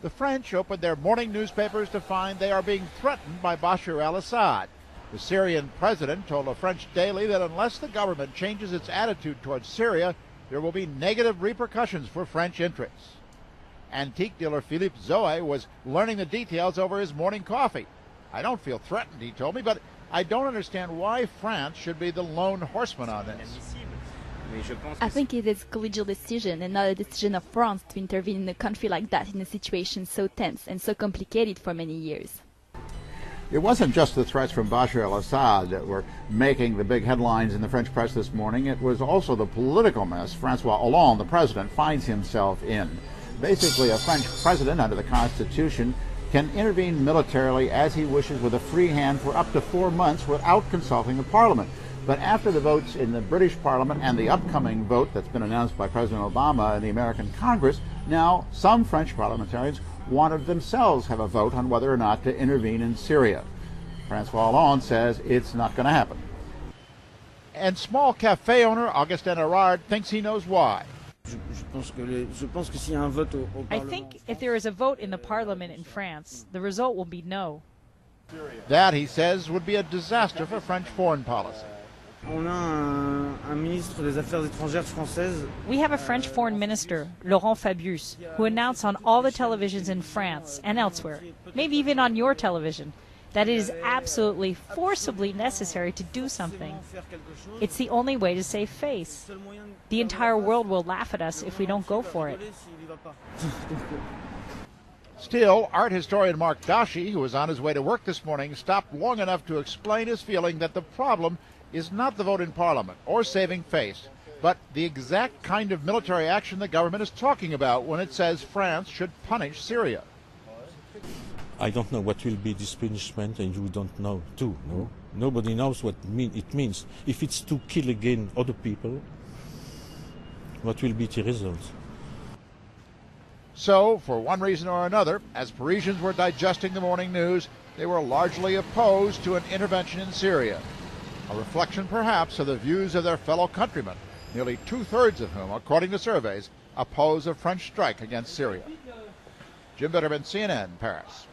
The French opened their morning newspapers to find they are being threatened by Bashar al-Assad. The Syrian president told a French daily that unless the government changes its attitude towards Syria, there will be negative repercussions for French interests. Antique dealer Philippe Zoe was learning the details over his morning coffee. I don't feel threatened, he told me, but I don't understand why France should be the lone horseman on this. I think it is a collegial decision and not a decision of France to intervene in a country like that in a situation so tense and so complicated for many years. It wasn't just the threats from Bashar al-Assad that were making the big headlines in the French press this morning. It was also the political mess Francois Hollande, the president, finds himself in. Basically, a French president under the Constitution can intervene militarily as he wishes with a free hand for up to 4 months without consulting the parliament. But after the votes in the British Parliament and the upcoming vote that's been announced by President Obama in the American Congress, now some French parliamentarians want to themselves have a vote on whether or not to intervene in Syria. Francois Hollande says it's not going to happen. And small cafe owner Augustin Erard thinks he knows why. I think if there is a vote in the parliament in France, the result will be no. That, he says, would be a disaster for French foreign policy. We have a French foreign minister, Laurent Fabius, who announced on all the televisions in France and elsewhere, maybe even on your television, that it is absolutely forcibly necessary to do something. It's the only way to save face. The entire world will laugh at us if we don't go for it. Still, art historian Mark Dashi, who was on his way to work this morning, stopped long enough to explain his feeling that the problem is not the vote in Parliament or saving face, but the exact kind of military action the government is talking about when it says France should punish Syria. I don't know what will be this punishment, and you don't know too. No? Nobody knows what it means. If it's to kill again other people, what will be the result? So, for one reason or another, as Parisians were digesting the morning news, they were largely opposed to an intervention in Syria. A reflection, perhaps, of the views of their fellow countrymen, nearly two-thirds of whom, according to surveys, oppose a French strike against Syria. Jim Bittermann, CNN, Paris.